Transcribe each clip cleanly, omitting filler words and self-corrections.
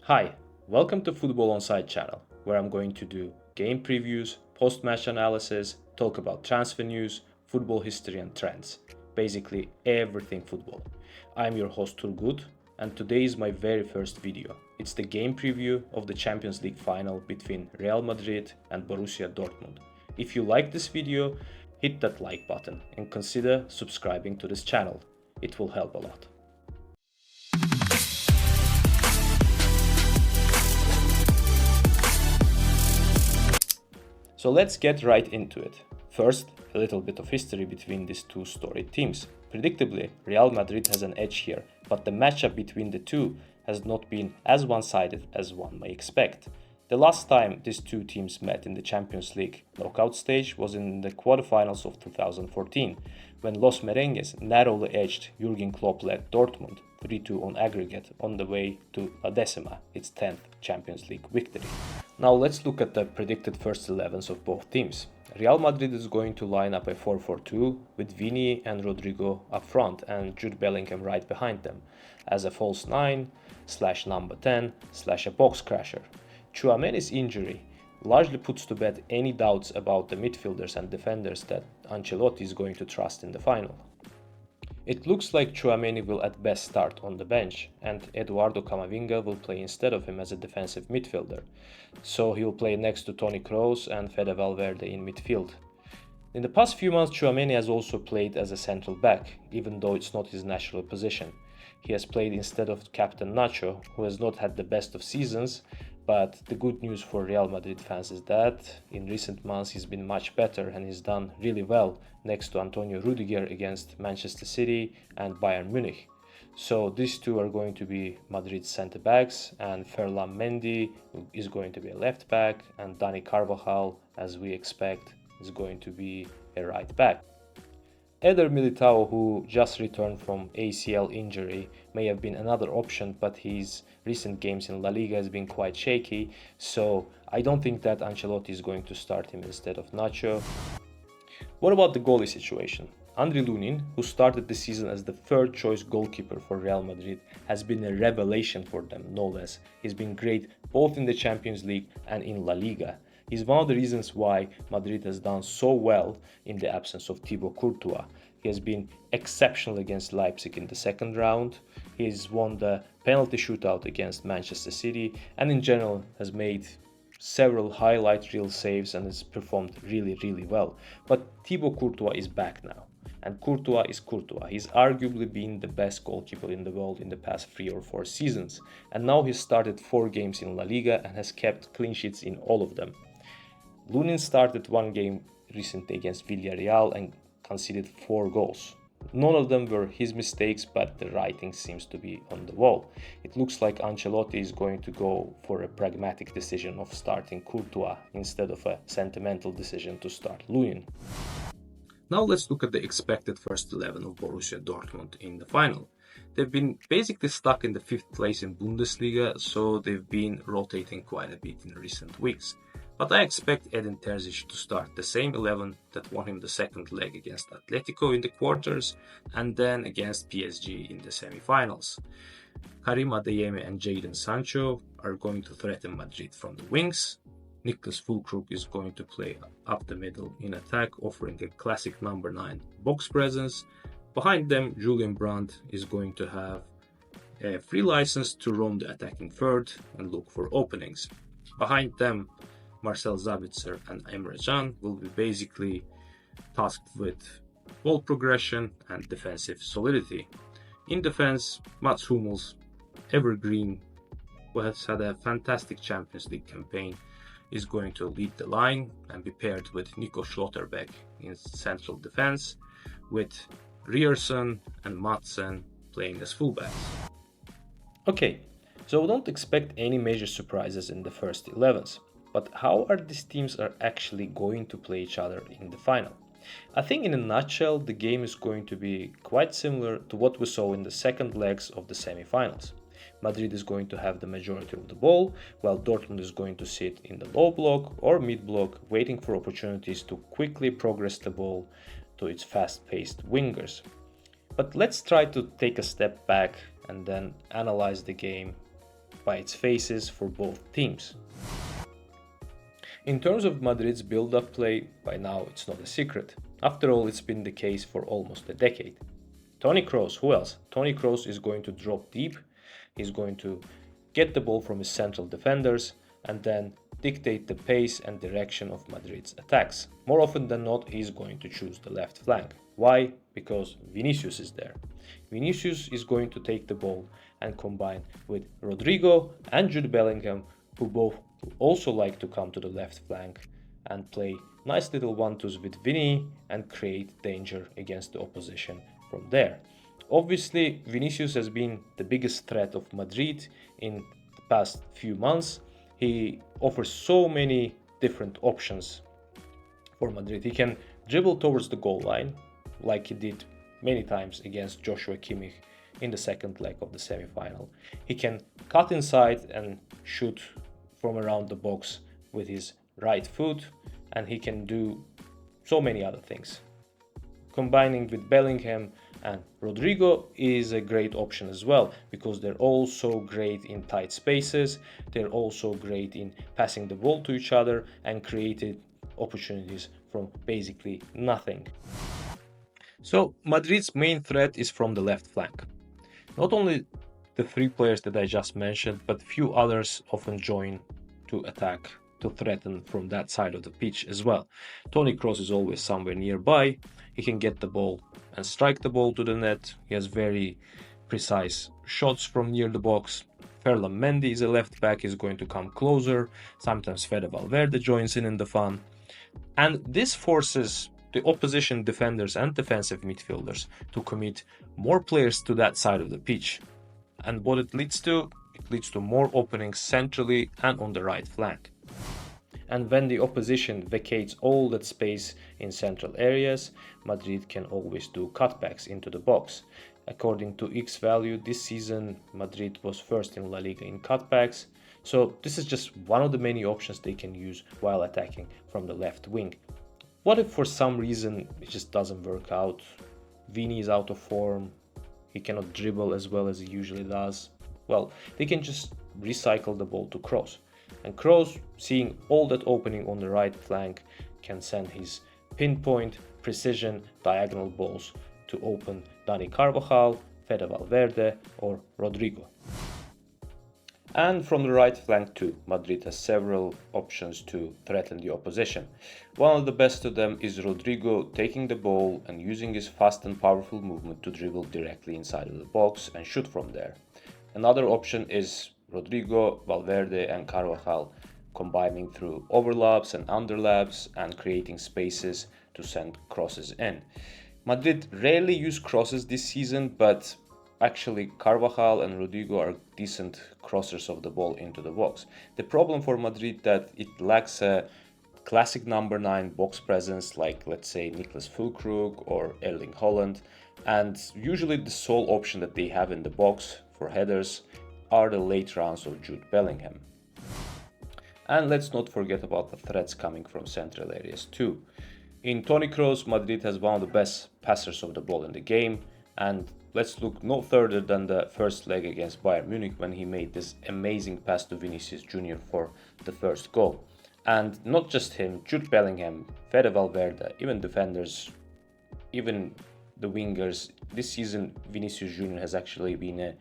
Hi, welcome to Football Onside channel, where I'm going to do game previews, post-match analysis, talk about transfer news, football history and trends. Basically everything football. I'm your host Turgut, and today is my very first video. It's the game preview of the Champions League final between Real Madrid and Borussia Dortmund. If you like this video, hit that like button and consider subscribing to this channel. It will help a lot. So let's get right into it. First, a little bit of history between these two storied teams. Predictably, Real Madrid has an edge here, but the matchup between the two has not been as one-sided as one may expect. The last time these two teams met in the Champions League knockout stage was in the quarterfinals of 2014, when Los Merengues narrowly edged Jurgen Klopp-led Dortmund 3-2 on aggregate on the way to La Decima, its 10th Champions League victory. Now let's look at the predicted first 11s of both teams. Real Madrid is going to line up a 4-4-2 with Vini and Rodrigo up front and Jude Bellingham right behind them as a false 9 / number 10 / a box crasher. Tchouaméni's injury largely puts to bed any doubts about the midfielders and defenders that Ancelotti is going to trust in the final. It looks like Tchouaméni will at best start on the bench, and Eduardo Camavinga will play instead of him as a defensive midfielder, so he'll play next to Toni Kroos and Fede Valverde in midfield. In the past few months, Tchouaméni has also played as a central back, even though it's not his natural position. He has played instead of captain Nacho, who has not had the best of seasons, but the good news for Real Madrid fans is that in recent months he's been much better and he's done really well next to Antonio Rudiger against Manchester City and Bayern Munich. So these two are going to be Madrid's centre backs, and Ferland Mendy is going to be a left back, and Dani Carvajal, as we expect, is going to be a right back. Eder Militao, who just returned from ACL injury, may have been another option, but his recent games in La Liga has been quite shaky, so I don't think that Ancelotti is going to start him instead of Nacho. What about the goalie situation? Andriy Lunin, who started the season as the third choice goalkeeper for Real Madrid, has been a revelation for them, no less. He's been great both in the Champions League and in La Liga. He's one of the reasons why Madrid has done so well in the absence of Thibaut Courtois. He has been exceptional against Leipzig in the second round. He's won the penalty shootout against Manchester City and in general has made several highlight reel saves and has performed really well. But Thibaut Courtois is back now. And Courtois is Courtois. He's arguably been the best goalkeeper in the world in the past 3 or 4 seasons. And now he's started 4 games in La Liga and has kept clean sheets in all of them. Lunin started 1 game recently against Villarreal and conceded 4 goals. None of them were his mistakes, but the writing seems to be on the wall. It looks like Ancelotti is going to go for a pragmatic decision of starting Courtois instead of a sentimental decision to start Lunin. Now let's look at the expected first 11 of Borussia Dortmund in the final. They've been basically stuck in the 5th place in Bundesliga, so they've been rotating quite a bit in recent weeks. But I expect Edin Terzic to start the same 11 that won him the second leg against Atletico in the quarters and then against PSG in the semi-finals. Karim Adeyemi and Jadon Sancho are going to threaten Madrid from the wings. Niklas Füllkrug is going to play up the middle in attack, offering a classic number 9 box presence. Behind them, Julian Brandt is going to have a free license to roam the attacking third and look for openings. Behind them, Marcel Sabitzer and Emre Can will be basically tasked with ball progression and defensive solidity. In defense, Mats Hummels, evergreen, who has had a fantastic Champions League campaign, is going to lead the line and be paired with Nico Schlotterbeck in central defense, with Ryerson and Madsen playing as fullbacks. Okay, so don't expect any major surprises in the first 11s. But how are these teams actually going to play each other in the final? I think in a nutshell, the game is going to be quite similar to what we saw in the second legs of the semi-finals. Madrid is going to have the majority of the ball, while Dortmund is going to sit in the low block or mid block, waiting for opportunities to quickly progress the ball to its fast-paced wingers. But let's try to take a step back and then analyze the game by its faces for both teams. In terms of Madrid's build-up play, by now it's not a secret. After all, it's been the case for almost a decade. Toni Kroos, who else? Toni Kroos is going to drop deep, he's going to get the ball from his central defenders and then dictate the pace and direction of Madrid's attacks. More often than not, he's going to choose the left flank. Why? Because Vinicius is there. Vinicius is going to take the ball and combine with Rodrigo and Jude Bellingham, who both also like to come to the left flank and play nice little one-twos with Vini and create danger against the opposition from there. Obviously, Vinicius has been the biggest threat of Madrid in the past few months. He offers so many different options for Madrid. He can dribble towards the goal line, like he did many times against Joshua Kimmich in the second leg of the semi-final. He can cut inside and shoot from around the box with his right foot, and he can do so many other things. Combining with Bellingham and Rodrigo is a great option as well, because they're also great in tight spaces, they're also great in passing the ball to each other and creating opportunities from basically nothing. So Madrid's main threat is from the left flank. Not only the three players that I just mentioned, but few others often join to attack, to threaten from that side of the pitch as well. Toni Kroos is always somewhere nearby. He can get the ball and strike the ball to the net. He has very precise shots from near the box. Ferland Mendy is a left back, is going to come closer. Sometimes Fede Valverde joins in the fun. And this forces the opposition defenders and defensive midfielders to commit more players to that side of the pitch. And what it leads to? It leads to more openings centrally and on the right flank. And when the opposition vacates all that space in central areas, Madrid can always do cutbacks into the box. According to X value, this season Madrid was first in La Liga in cutbacks. So this is just one of the many options they can use while attacking from the left wing. What if for some reason it just doesn't work out? Vini is out of form, he cannot dribble as well as he usually does. Well, they can just recycle the ball to Kroos. And Kroos, seeing all that opening on the right flank, can send his pinpoint, precision, diagonal balls to open Dani Carvajal, Fede Valverde or Rodrigo. And from the right flank too, Madrid has several options to threaten the opposition. One of the best of them is Rodrigo taking the ball and using his fast and powerful movement to dribble directly inside of the box and shoot from there. Another option is Rodrigo, Valverde and Carvajal combining through overlaps and underlaps and creating spaces to send crosses in. Madrid rarely use crosses this season, but actually Carvajal and Rodrigo are decent crossers of the ball into the box. The problem for Madrid that it lacks a classic number 9 box presence like, let's say, Niklas Füllkrug or Erling Haaland, and usually the sole option that they have in the box for headers are the late rounds of Jude Bellingham. And let's not forget about the threats coming from central areas too. In Toni Kroos, Madrid has one of the best passers of the ball in the game, and let's look no further than the first leg against Bayern Munich when he made this amazing pass to Vinicius Jr. for the first goal. And not just him, Jude Bellingham, Fede Valverde, even defenders, even the wingers. This season Vinicius Jr. has actually been a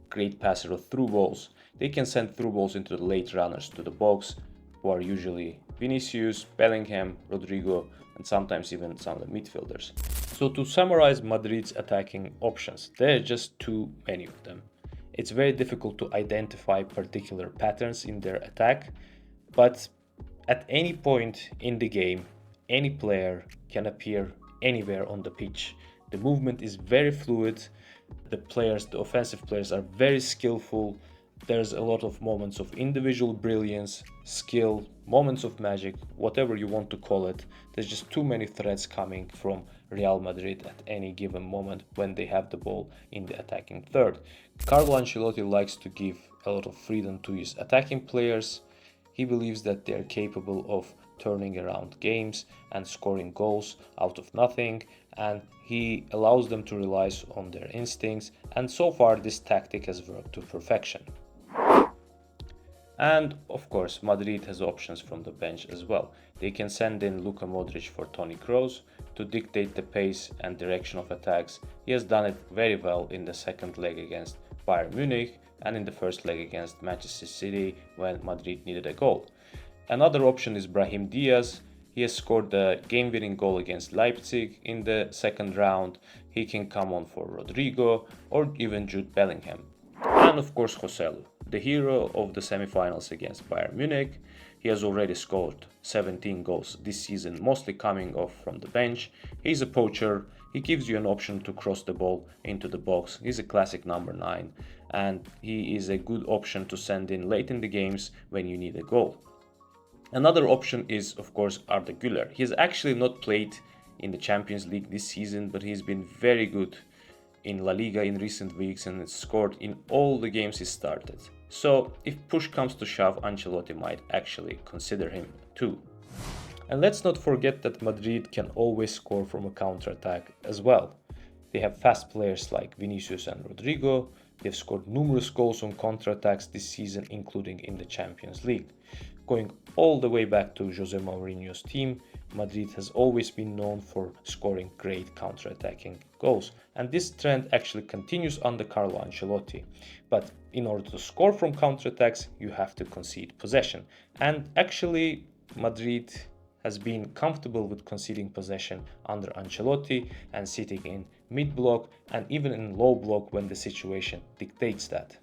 great passer of through balls. They can send through balls into the late runners to the box, who are usually Vinicius, Bellingham, Rodrigo, and sometimes even some of the midfielders. So to summarize Madrid's attacking options, there are just too many of them. It's very difficult to identify particular patterns in their attack, but at any point in the game, any player can appear anywhere on the pitch. The movement is very fluid. The offensive players are very skillful. There's a lot of moments of individual brilliance, skill, moments of magic, whatever you want to call it. There's just too many threats coming from Real Madrid at any given moment when they have the ball in the attacking third. Carlo Ancelotti likes to give a lot of freedom to his attacking players. He believes that they are capable of turning around games and scoring goals out of nothing, and he allows them to rely on their instincts, and so far this tactic has worked to perfection. And of course, Madrid has options from the bench as well. They can send in Luka Modric for Toni Kroos to dictate the pace and direction of attacks. He has done it very well in the second leg against Bayern Munich and in the first leg against Manchester City when Madrid needed a goal. Another option is Brahim Diaz. He has scored the game-winning goal against Leipzig in the second round. He can come on for Rodrigo or even Jude Bellingham. And of course Joselu, the hero of the semi-finals against Bayern Munich. He has already scored 17 goals this season, mostly coming off from the bench. He's a poacher. He gives you an option to cross the ball into the box. He's a classic number 9 and he is a good option to send in late in the games when you need a goal. Another option is, of course, Arda Güler. He has actually not played in the Champions League this season, but he's been very good in La Liga in recent weeks and has scored in all the games he started. So, if push comes to shove, Ancelotti might actually consider him too. And let's not forget that Madrid can always score from a counter-attack as well. They have fast players like Vinicius and Rodrigo. They've scored numerous goals on counter-attacks this season, including in the Champions League. Going all the way back to Jose Mourinho's team, Madrid has always been known for scoring great counter-attacking goals. And this trend actually continues under Carlo Ancelotti. But in order to score from counter-attacks, you have to concede possession. And actually, Madrid has been comfortable with conceding possession under Ancelotti and sitting in mid-block and even in low block when the situation dictates that.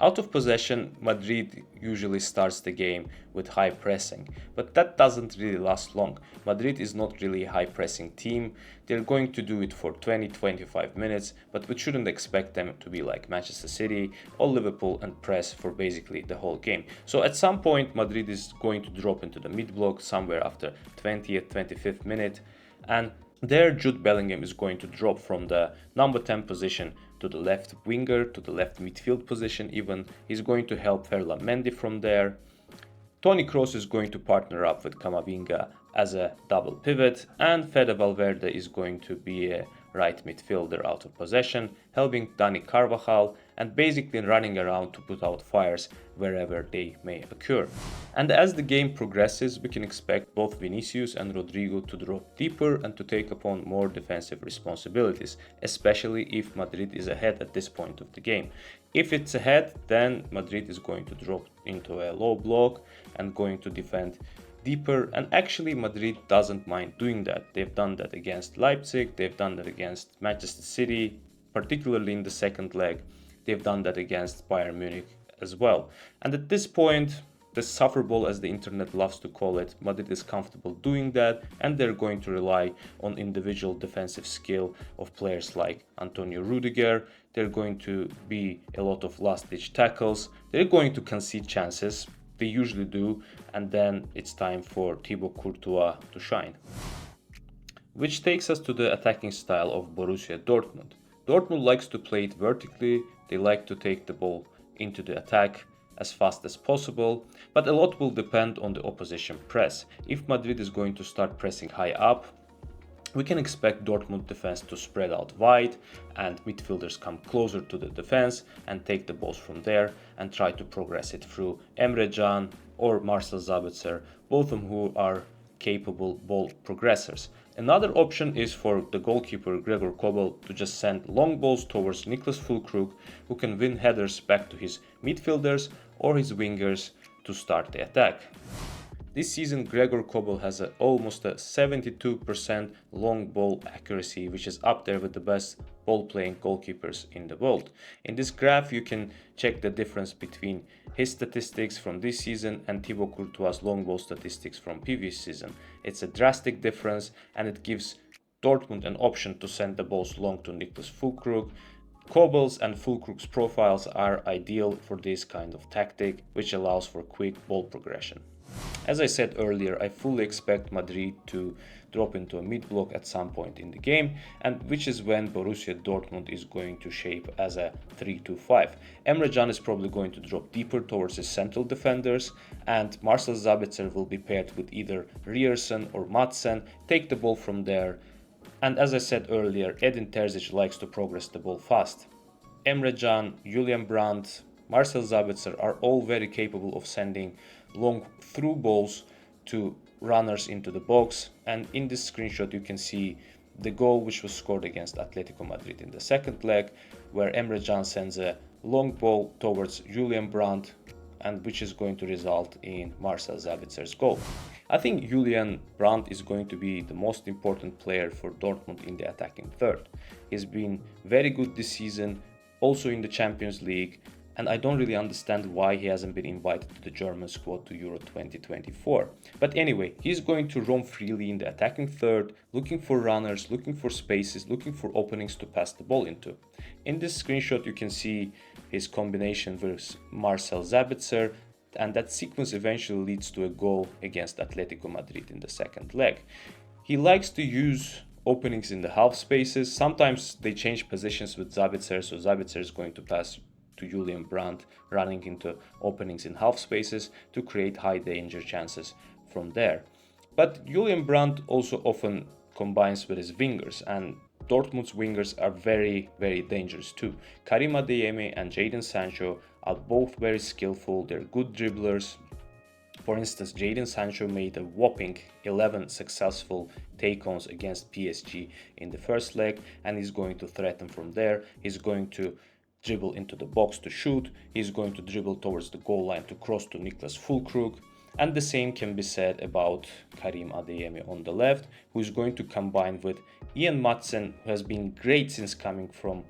Out of possession, Madrid usually starts the game with high pressing, but that doesn't really last long. Madrid is not really a high pressing team. They're going to do it for 20-25 minutes, but we shouldn't expect them to be like Manchester City or Liverpool and press for basically the whole game. So at some point, Madrid is going to drop into the mid-block somewhere after 20th, 25th minute, and there Jude Bellingham is going to drop from the number 10 position to the left winger, to the left midfield position even. He's going to help Ferland Mendy from there. Toni Kroos is going to partner up with Camavinga as a double pivot, and Fede Valverde is going to be a right midfielder out of possession, helping Dani Carvajal and basically running around to put out fires wherever they may occur. And as the game progresses, we can expect both Vinicius and Rodrigo to drop deeper and to take upon more defensive responsibilities, especially if Madrid is ahead at this point of the game. If it's ahead, then Madrid is going to drop into a low block and going to defend deeper, and actually Madrid doesn't mind doing that. They've done that against Leipzig, they've done that against Manchester City, particularly in the second leg. They've done that against Bayern Munich as well. And at this point, the suffer ball, as the internet loves to call it, Madrid is comfortable doing that, and they're going to rely on individual defensive skill of players like Antonio Rudiger. They're going to be a lot of last-ditch tackles. They're going to concede chances. They usually do, and then it's time for Thibaut Courtois to shine. Which takes us to the attacking style of Borussia Dortmund. Dortmund likes to play it vertically. They like to take the ball into the attack as fast as possible, but a lot will depend on the opposition press. If Madrid is going to start pressing high up, we can expect Dortmund defense to spread out wide and midfielders come closer to the defense and take the balls from there and try to progress it through Emre Can or Marcel Sabitzer, both of whom are capable ball progressors. Another option is for the goalkeeper Gregor Kobel to just send long balls towards Niklas Füllkrug, who can win headers back to his midfielders or his wingers to start the attack. This season, Gregor Kobel has almost a 72% long ball accuracy, which is up there with the best ball-playing goalkeepers in the world. In this graph, you can check the difference between his statistics from this season and Thibaut Courtois' long ball statistics from previous season. It's a drastic difference, and it gives Dortmund an option to send the balls long to Niklas Füllkrug. Kobel's and Füllkrug's profiles are ideal for this kind of tactic, which allows for quick ball progression. As I said earlier, I fully expect Madrid to drop into a mid-block at some point in the game, and which is when Borussia Dortmund is going to shape as a 3-2-5. Emre Can is probably going to drop deeper towards his central defenders, and Marcel Sabitzer will be paired with either Ryerson or Madsen, take the ball from there. And as I said earlier, Edin Terzic likes to progress the ball fast. Emre Can, Julian Brandt, Marcel Sabitzer are all very capable of sending long through balls to runners into the box, and in this screenshot you can see the goal which was scored against Atletico Madrid in the second leg, where Emre Can sends a long ball towards Julian Brandt, and which is going to result in Marcel Sabitzer's goal. I think Julian Brandt is going to be the most important player for Dortmund in the attacking third. He's been very good this season, also in the Champions League, and I don't really understand why he hasn't been invited to the German squad to Euro 2024. But anyway, he's going to roam freely in the attacking third, looking for runners, looking for spaces, looking for openings to pass the ball into. In this screenshot you can see his combination with Marcel Sabitzer, and that sequence eventually leads to a goal against Atletico Madrid in the second leg. He likes to use openings in the half spaces. Sometimes they change positions with Sabitzer, so Sabitzer is going to pass to Julian Brandt, running into openings in half spaces to create high danger chances from there. But Julian Brandt also often combines with his wingers, and Dortmund's wingers are very, very dangerous too. Karim Adeyemi and Jadon Sancho are both very skillful, they're good dribblers. For instance, Jadon Sancho made a whopping 11 successful take-ons against PSG in the first leg, and he's going to threaten from there. He's going to dribble into the box to shoot, he's going to dribble towards the goal line to cross to Niklas Füllkrug, and the same can be said about Karim Adeyemi on the left, who is going to combine with Ian Madsen, who has been great since coming from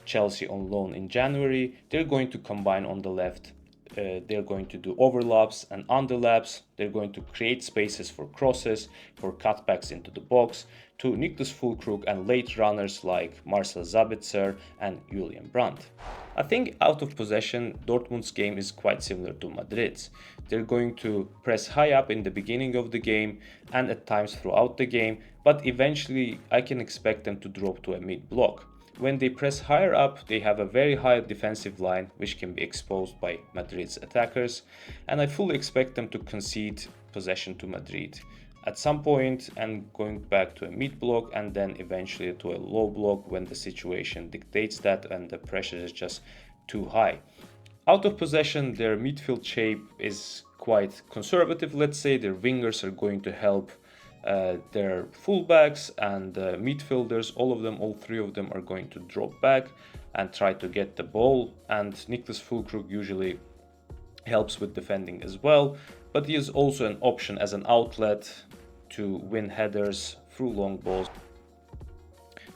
Chelsea on loan in January. They're going to combine on the left. They're going to do overlaps and underlaps. They're going to create spaces for crosses, for cutbacks into the box, to Niklas Füllkrug and late runners like Marcel Sabitzer and Julian Brandt. I think out of possession, Dortmund's game is quite similar to Madrid's. They're going to press high up in the beginning of the game and at times throughout the game, but eventually I can expect them to drop to a mid block. When they press higher up, they have a very high defensive line which can be exposed by Madrid's attackers, and I fully expect them to concede possession to Madrid at some point and going back to a mid block and then eventually to a low block when the situation dictates that and the pressure is just too high. Out of possession, their midfield shape is quite conservative, let's say. Their wingers are going to help their fullbacks and midfielders, all three of them are going to drop back and try to get the ball, and Niklas Füllkrug usually helps with defending as well, but he is also an option as an outlet to win headers through long balls.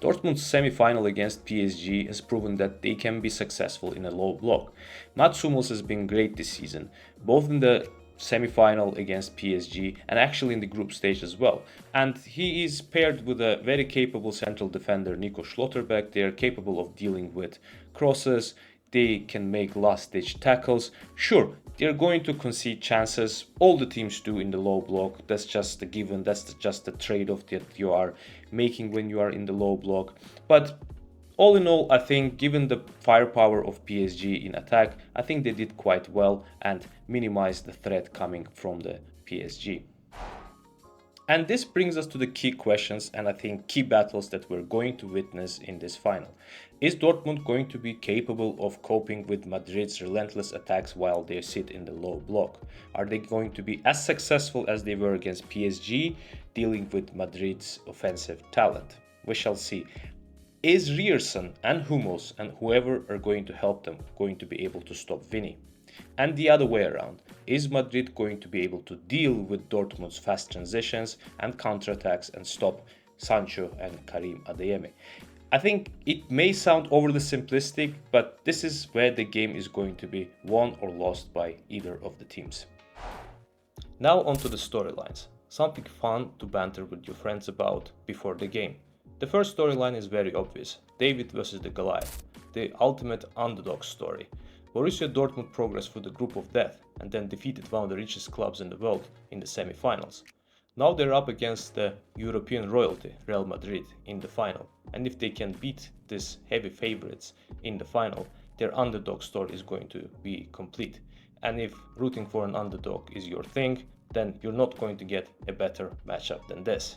Dortmund's semi-final against PSG has proven that they can be successful in a low block. Mats Hummels has been great this season, both in the semi-final against PSG and actually in the group stage as well. And he is paired with a very capable central defender, Nico Schlotterbeck. They are capable of dealing with crosses. They can make last-ditch tackles. Sure, they're going to concede chances. All the teams do in the low block. That's just a given. That's just the trade-off that you are making when you are in the low block. But all in all, I think given the firepower of PSG in attack, I think they did quite well and minimized the threat coming from the PSG. And this brings us to the key questions and I think key battles that we're going to witness in this final. Is Dortmund going to be capable of coping with Madrid's relentless attacks while they sit in the low block? Are they going to be as successful as they were against PSG, dealing with Madrid's offensive talent? We shall see. Is Ryerson and Hummels and whoever are going to help them going to be able to stop Vinny? And the other way around, is Madrid going to be able to deal with Dortmund's fast transitions and counterattacks and stop Sancho and Karim Adeyemi? I think it may sound overly simplistic, but this is where the game is going to be won or lost by either of the teams. Now onto the storylines, something fun to banter with your friends about before the game. The first storyline is very obvious, David versus the Goliath, the ultimate underdog story. Borussia Dortmund progressed through the group of death and then defeated one of the richest clubs in the world in the semi-finals. Now they're up against the European royalty, Real Madrid, in the final, and if they can beat these heavy favorites in the final, their underdog story is going to be complete. And if rooting for an underdog is your thing, then you're not going to get a better matchup than this.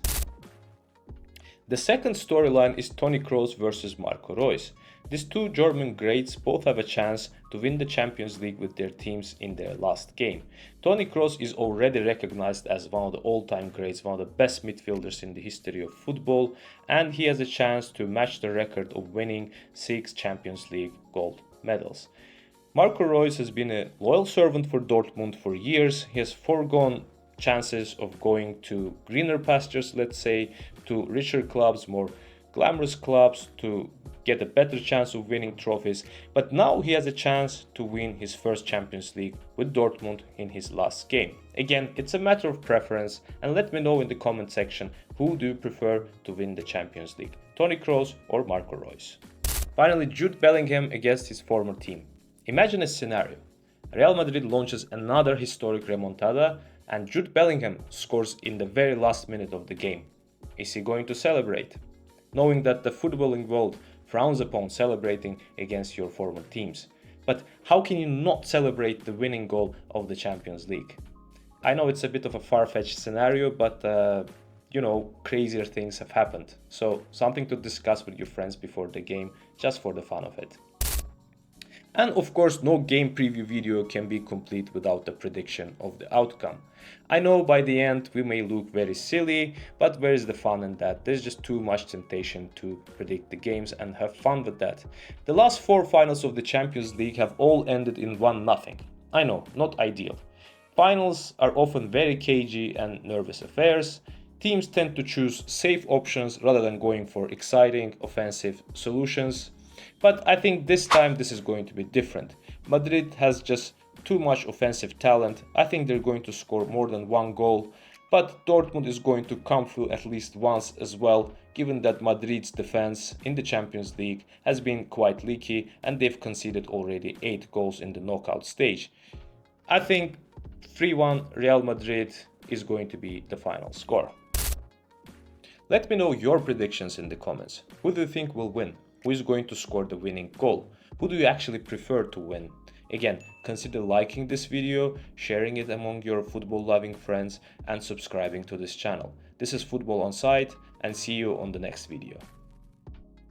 The second storyline is Toni Kroos versus Marco Reus. These two German greats both have a chance to win the Champions League with their teams in their last game. Toni Kroos is already recognized as one of the all-time greats, one of the best midfielders in the history of football, and he has a chance to match the record of winning 6 Champions League gold medals. Marco Reus has been a loyal servant for Dortmund for years. He has foregone chances of going to greener pastures, let's say, to richer clubs, more glamorous clubs, to get a better chance of winning trophies. But now he has a chance to win his first Champions League with Dortmund in his last game. Again, it's a matter of preference, and let me know in the comment section who do you prefer to win the Champions League, Toni Kroos or Marco Reus. Finally, Jude Bellingham against his former team. Imagine a scenario. Real Madrid launches another historic remontada and Jude Bellingham scores in the very last minute of the game. Is he going to celebrate? Knowing that the footballing world frowns upon celebrating against your former teams. But how can you not celebrate the winning goal of the Champions League? I know it's a bit of a far-fetched scenario, but crazier things have happened. So something to discuss with your friends before the game, just for the fun of it. And of course, no game preview video can be complete without the prediction of the outcome. I know by the end we may look very silly, but where is the fun in that? There's just too much temptation to predict the games and have fun with that. The last 4 finals of the Champions League have all ended in 1-0. I know, not ideal. Finals are often very cagey and nervous affairs. Teams tend to choose safe options rather than going for exciting offensive solutions. But I think this time this is going to be different. Madrid has just too much offensive talent. I think they're going to score more than 1 goal. But Dortmund is going to come through at least once as well, given that Madrid's defense in the Champions League has been quite leaky and they've conceded already 8 goals in the knockout stage. I think 3-1 Real Madrid is going to be the final score. Let me know your predictions in the comments. Who do you think will win? Who is going to score the winning goal? Who do you actually prefer to win? Again, consider liking this video, sharing it among your football-loving friends, and subscribing to this channel. This is Football On Site, and see you on the next video.